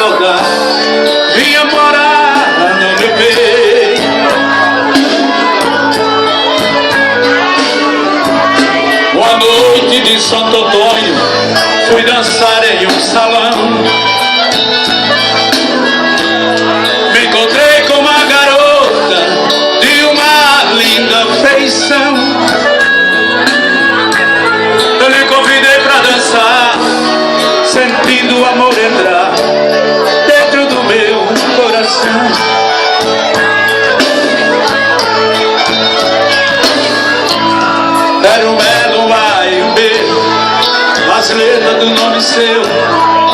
saudade vinha morar no meu peito. Uma noite de Santo Antônio fui dançar em um salão. Me encontrei com uma garota de uma linda feição. Eu lhe convidei pra dançar, sentindo o amor entrar dentro do meu coração. Era um elo, um A e um B, as letras do nome seu